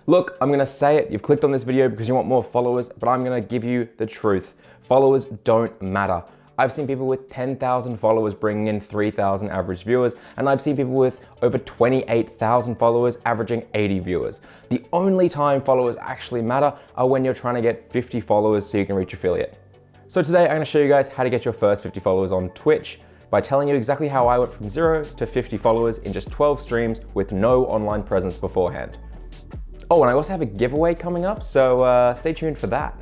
Look, I'm gonna say it, you've clicked on this video because you want more followers, but I'm gonna give you the truth. Followers don't matter. I've seen people with 10,000 followers bringing in 3,000 average viewers, and I've seen people with over 28,000 followers averaging 80 viewers. The only time followers actually matter are when you're trying to get 50 followers so you can reach affiliate. So today I'm gonna show you guys how to get your first 50 followers on Twitch by telling you exactly how I went from 0 to 50 followers in just 12 streams with no online presence beforehand. Oh, and I also have a giveaway coming up, so stay tuned for that.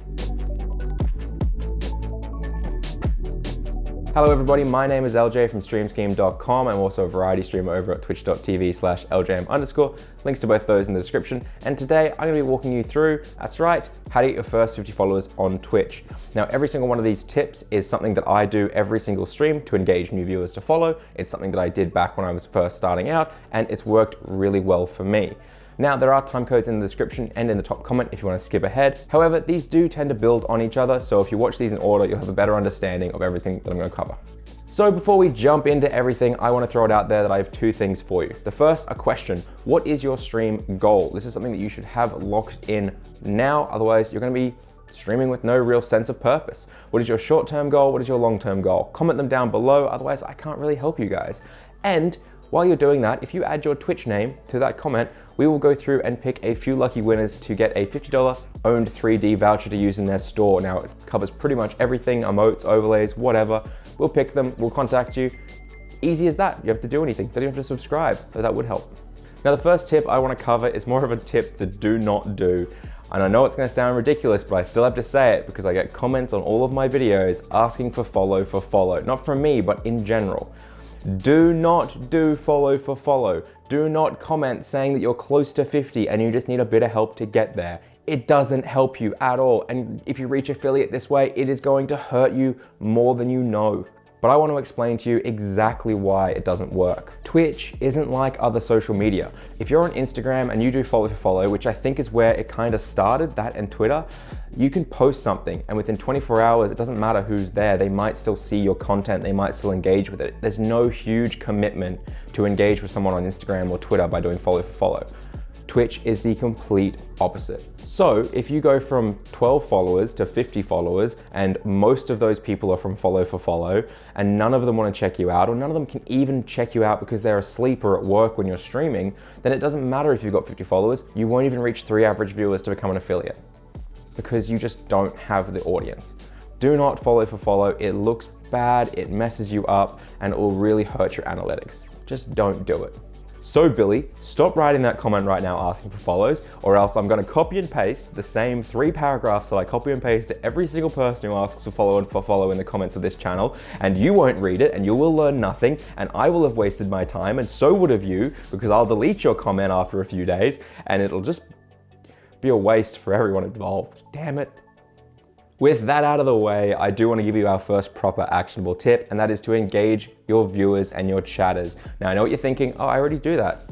Hello everybody, my name is Eljayem from streamscheme.com. I'm also a variety streamer over at twitch.tv/Eljayem_. Links to both those in the description. And today I'm gonna be walking you through, that's right, how to get your first 50 followers on Twitch. Now, every single one of these tips is something that I do every single stream to engage new viewers to follow. It's something that I did back when I was first starting out, and it's worked really well for me. Now, there are time codes in the description and in the top comment if you want to skip ahead. However, these do tend to build on each other, so if you watch these in order, you'll have a better understanding of everything that I'm going to cover. So before we jump into everything, I want to throw it out there that I have two things for you. The first, a question. What is your stream goal? This is something that you should have locked in now, otherwise you're going to be streaming with no real sense of purpose. What is your short-term goal? What is your long-term goal? Comment them down below, otherwise I can't really help you guys. And while you're doing that, if you add your Twitch name to that comment, we will go through and pick a few lucky winners to get a $50 owned 3D voucher to use in their store. Now, it covers pretty much everything, emotes, overlays, whatever. We'll pick them, we'll contact you. Easy as that. You have to do anything. Don't even have to subscribe, but that would help. Now, the first tip I want to cover is more of a tip to do not do. And I know it's going to sound ridiculous, but I still have to say it because I get comments on all of my videos asking for follow for follow. Not from me, but in general. Do not do follow for follow. Do not comment saying that you're close to 50 and you just need a bit of help to get there. It doesn't help you at all. And if you reach affiliate this way, it is going to hurt you more than you know. But I want to explain to you exactly why it doesn't work. Twitch isn't like other social media. If you're on Instagram and you do follow for follow, which I think is where it kind of started, that and Twitter, you can post something and within 24 hours, it doesn't matter who's there, they might still see your content, they might still engage with it. There's no huge commitment to engage with someone on Instagram or Twitter by doing follow for follow. Twitch is the complete opposite. So if you go from 12 followers to 50 followers and most of those people are from follow for follow and none of them want to check you out or none of them can even check you out because they're asleep or at work when you're streaming, then it doesn't matter if you've got 50 followers, you won't even reach 3 average viewers to become an affiliate because you just don't have the audience. Do not follow for follow. It looks bad, it messes you up, and it will really hurt your analytics. Just don't do it. So Billy, stop writing that comment right now asking for follows, or else I'm gonna copy and paste the same 3 paragraphs that I copy and paste to every single person who asks for follow in the comments of this channel, and you won't read it, and you will learn nothing, and I will have wasted my time, and so would have you, because I'll delete your comment after a few days, and it'll just be a waste for everyone involved. Damn it. With that out of the way, I do want to give you our first proper actionable tip, and that is to engage your viewers and your chatters. Now, I know what you're thinking, oh, I already do that.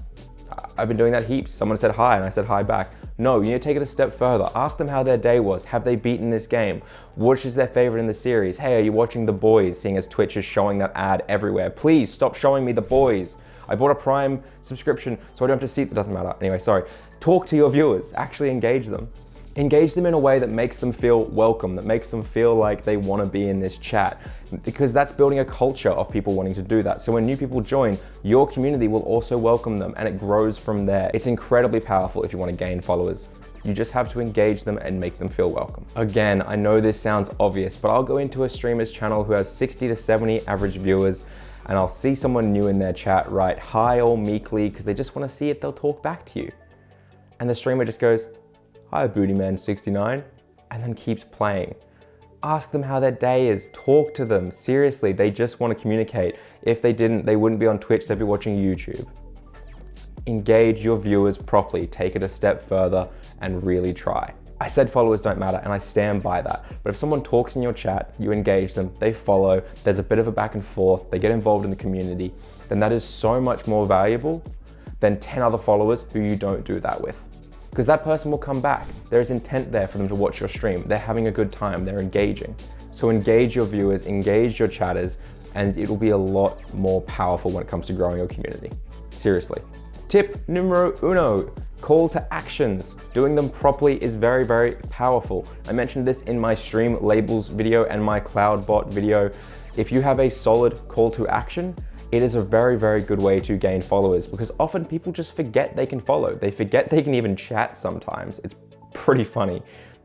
I've been doing that heaps. Someone said hi and I said hi back. No, you need to take it a step further. Ask them how their day was. Have they beaten this game? Which is their favorite in the series? Hey, are you watching The Boys, seeing as Twitch is showing that ad everywhere? Please stop showing me The Boys. I bought a Prime subscription, so I don't have to see it. It doesn't matter. Anyway, sorry. Talk to your viewers. Actually engage them. Engage them in a way that makes them feel welcome, that makes them feel like they want to be in this chat, because that's building a culture of people wanting to do that. So when new people join, your community will also welcome them and it grows from there. It's incredibly powerful if you want to gain followers. You just have to engage them and make them feel welcome. Again, I know this sounds obvious, but I'll go into a streamer's channel who has 60 to 70 average viewers and I'll see someone new in their chat write hi or meekly because they just want to see if they'll talk back to you. And the streamer just goes, hi Bootyman69, and then keeps playing. Ask them how their day is, talk to them. Seriously, they just want to communicate. If they didn't, they wouldn't be on Twitch, they'd be watching YouTube. Engage your viewers properly, take it a step further, and really try. I said followers don't matter, and I stand by that. But if someone talks in your chat, you engage them, they follow, there's a bit of a back and forth, they get involved in the community, then that is so much more valuable than 10 other followers who you don't do that with. Because that person will come back. There is intent there for them to watch your stream. They're having a good time, they're engaging. So engage your viewers, engage your chatters, and it will be a lot more powerful when it comes to growing your community. Seriously. Tip numero uno, call to actions. Doing them properly is very, very powerful. I mentioned this in my stream labels video and my CloudBot video. If you have a solid call to action, it is a very, very good way to gain followers, because often people just forget they can follow. They forget they can even chat sometimes. It's pretty funny.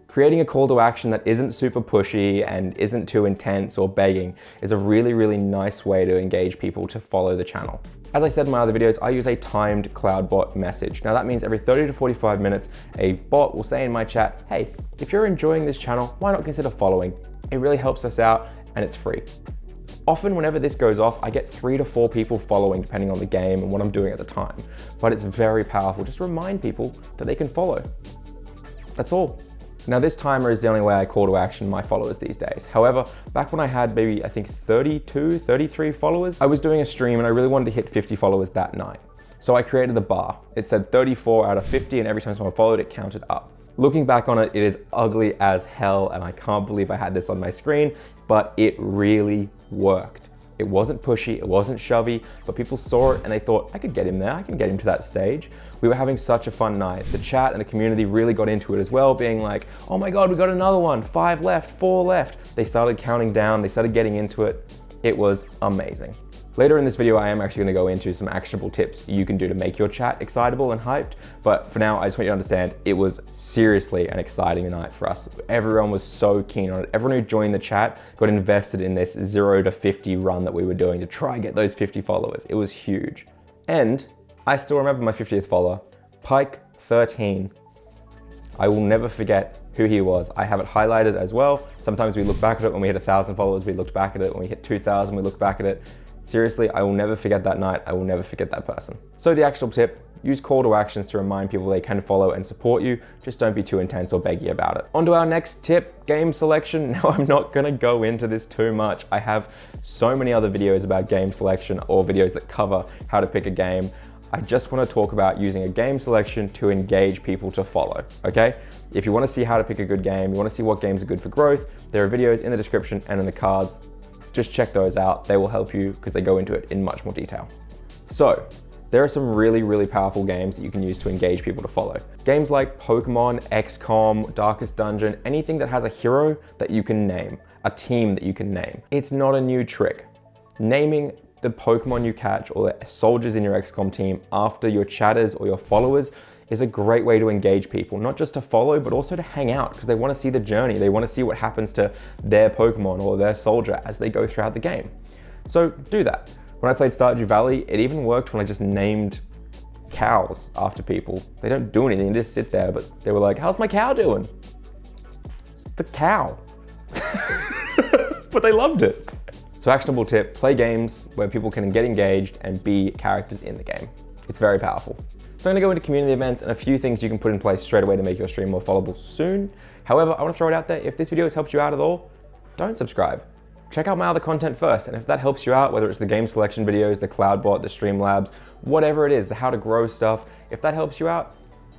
Creating a call to action that isn't super pushy and isn't too intense or begging is a really, really nice way to engage people to follow the channel. As I said in my other videos, I use a timed CloudBot message. Now that means every 30 to 45 minutes, a bot will say in my chat, hey, if you're enjoying this channel, why not consider following? It really helps us out and it's free. Often whenever this goes off, I get 3 to 4 people following depending on the game and what I'm doing at the time. But it's very powerful. Just remind people that they can follow. That's all. Now this timer is the only way I call to action my followers these days. However, back when I had maybe I think 32, 33 followers, I was doing a stream and I really wanted to hit 50 followers that night. So I created a bar. It said 34 out of 50 and every time someone followed it counted up. Looking back on it, it is ugly as hell and I can't believe I had this on my screen, but it really worked. It wasn't pushy, it wasn't shovey, but people saw it and they thought, I could get him there, I can get him to that stage. We were having such a fun night. The chat and the community really got into it as well, being like, oh my God, we got another one, 5 left, 4 left. They started counting down, they started getting into it. It was amazing. Later in this video, I am actually gonna go into some actionable tips you can do to make your chat excitable and hyped. But for now, I just want you to understand, it was seriously an exciting night for us. Everyone was so keen on it. Everyone who joined the chat got invested in this 0 to 50 run that we were doing to try and get those 50 followers. It was huge. And I still remember my 50th follower, Pike13. I will never forget who he was. I have it highlighted as well. Sometimes we look back at it when we hit 1,000 followers, we looked back at it. When we hit 2,000, we looked back at it. Seriously, I will never forget that night. I will never forget that person. So the actionable tip, use call to actions to remind people they can follow and support you. Just don't be too intense or beggy about it. On to our next tip, game selection. Now I'm not gonna go into this too much. I have so many other videos about game selection or videos that cover how to pick a game. I just wanna talk about using a game selection to engage people to follow, okay? If you wanna see how to pick a good game, you wanna see what games are good for growth, there are videos in the description and in the cards. Just check those out. They will help you because they go into it in much more detail. So there are some really, really powerful games that you can use to engage people to follow. Games like Pokemon, XCOM, Darkest Dungeon, anything that has a hero that you can name, a team that you can name. It's not a new trick. Naming the Pokemon you catch or the soldiers in your XCOM team after your chatters or your followers is a great way to engage people, not just to follow, but also to hang out because they want to see the journey. They want to see what happens to their Pokemon or their soldier as they go throughout the game. So do that. When I played Stardew Valley, it even worked when I just named cows after people. They don't do anything, they just sit there, but they were like, how's my cow doing? The cow. But they loved it. So actionable tip, play games where people can get engaged and be characters in the game. It's very powerful. So I'm gonna go into community events and a few things you can put in place straight away to make your stream more followable soon. However, I wanna throw it out there, if this video has helped you out at all, don't subscribe. Check out my other content first, and if that helps you out, whether it's the game selection videos, the CloudBot, the Streamlabs, whatever it is, the how to grow stuff, if that helps you out,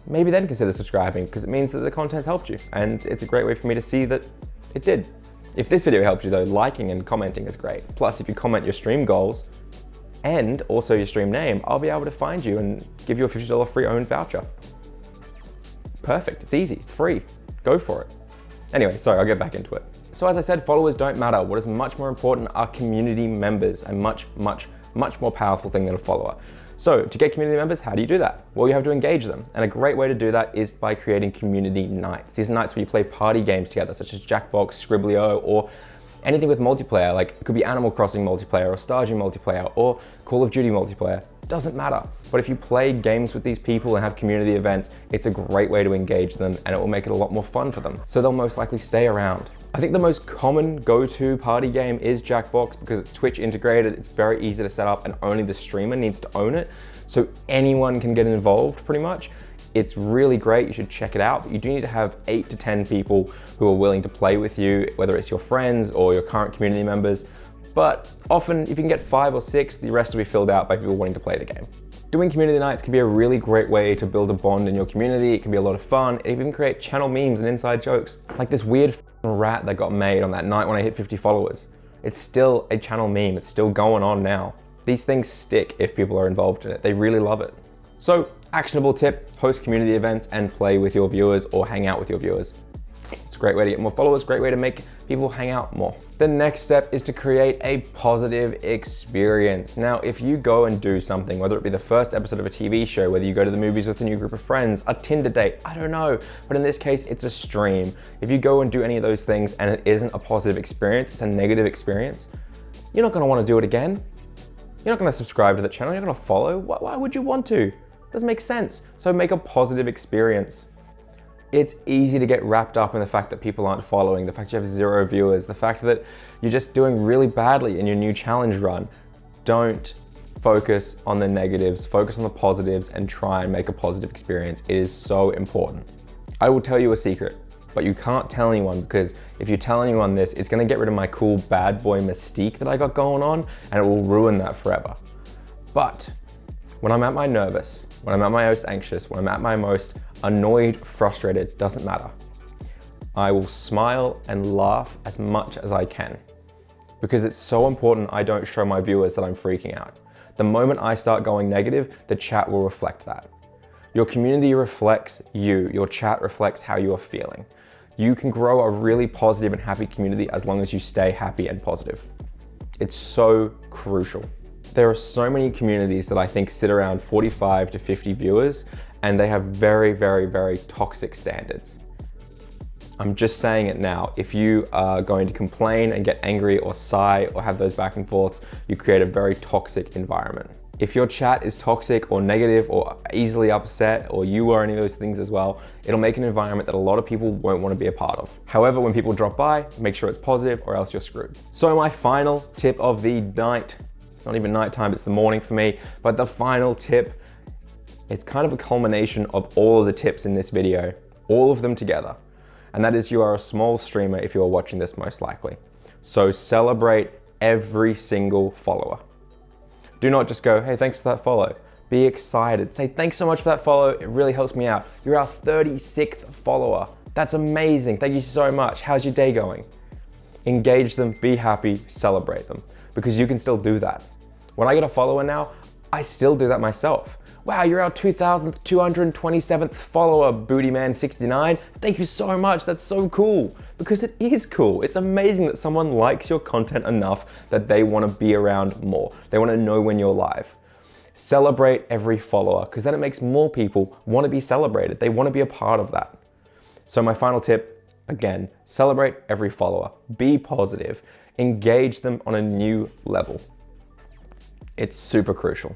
maybe then consider subscribing because it means that the content's helped you and it's a great way for me to see that it did. If this video helped you though, liking and commenting is great. Plus, if you comment your stream goals, and also your stream name, I'll be able to find you and give you a $50 free owned voucher. Perfect, it's easy, it's free, go for it. Anyway, sorry, I'll get back into it. So as I said, followers don't matter. What is much more important are community members, a much more powerful thing than a follower. So to get community members, how do you do that? Well, you have to engage them. And a great way to do that is by creating community nights. These are nights where you play party games together, such as Jackbox, Scribblio, or anything with multiplayer, like it could be Animal Crossing multiplayer or Stardew multiplayer or Call of Duty multiplayer, doesn't matter. But if you play games with these people and have community events, it's a great way to engage them and it will make it a lot more fun for them. So they'll most likely stay around. I think the most common go-to party game is Jackbox because it's Twitch integrated, it's very easy to set up and only the streamer needs to own it. So anyone can get involved pretty much. It's really great, you should check it out, but you do need to have 8 to 10 people who are willing to play with you, whether it's your friends or your current community members. But often, if you can get 5 or 6, the rest will be filled out by people wanting to play the game. Doing community nights can be a really great way to build a bond in your community. It can be a lot of fun. It even create channel memes and inside jokes. Like this weird rat that got made on that night when I hit 50 followers. It's still a channel meme, it's still going on now. These things stick if people are involved in it, they really love it. So, actionable tip, host community events and play with your viewers or hang out with your viewers. It's a great way to get more followers, great way to make people hang out more. The next step is to create a positive experience. Now, if you go and do something, whether it be the first episode of a TV show, whether you go to the movies with a new group of friends, a Tinder date, I don't know, but in this case, it's a stream. If you go and do any of those things and it isn't a positive experience, it's a negative experience, you're not gonna wanna do it again. You're not gonna subscribe to the channel, you're not gonna follow. Why would you want to? It doesn't make sense. So make a positive experience. It's easy to get wrapped up in the fact that people aren't following, the fact you have 0 viewers, the fact that you're just doing really badly in your new challenge run. Don't focus on the negatives, focus on the positives and try and make a positive experience. It is so important. I will tell you a secret, but you can't tell anyone because if you tell anyone this, it's gonna get rid of my cool bad boy mystique that I got going on and it will ruin that forever. But when I'm at my nervous, when I'm at my most anxious, when I'm at my most annoyed, frustrated, doesn't matter. I will smile and laugh as much as I can because it's so important I don't show my viewers that I'm freaking out. The moment I start going negative, the chat will reflect that. Your community reflects you, your chat reflects how you are feeling. You can grow a really positive and happy community as long as you stay happy and positive. It's so crucial. There are so many communities that I think sit around 45 to 50 viewers and they have very, very, very toxic standards. I'm just saying it now. If you are going to complain and get angry or sigh or have those back and forths, you create a very toxic environment. If your chat is toxic or negative or easily upset or you are any of those things as well, it'll make an environment that a lot of people won't want to be a part of. However, when people drop by, make sure it's positive or else you're screwed. So my final tip of the night, it's not even nighttime, it's the morning for me, but the final tip, it's kind of a culmination of all of the tips in this video, all of them together. And that is you are a small streamer if you are watching this most likely. So celebrate every single follower. Do not just go, hey, thanks for that follow. Be excited. Say, thanks so much for that follow. It really helps me out. You're our 36th follower. That's amazing. Thank you so much. How's your day going? Engage them, be happy, celebrate them, because you can still do that. When I get a follower now, I still do that myself. Wow, you're our 2,227th follower, Bootyman69. Thank you so much, that's so cool. Because it is cool. It's amazing that someone likes your content enough that they want to be around more. They want to know when you're live. Celebrate every follower, because then it makes more people want to be celebrated. They want to be a part of that. So my final tip, again, celebrate every follower. Be positive. Engage them on a new level. It's super crucial.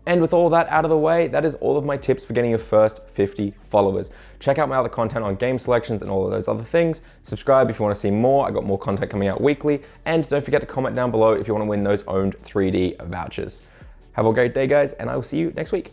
And with all that out of the way, that is all of my tips for getting your first 50 followers. Check out my other content on game selections and all of those other things. Subscribe if you want to see more. I got more content coming out weekly. And don't forget to comment down below if you want to win those owned 3D vouchers. Have a great day, guys, and I will see you next week.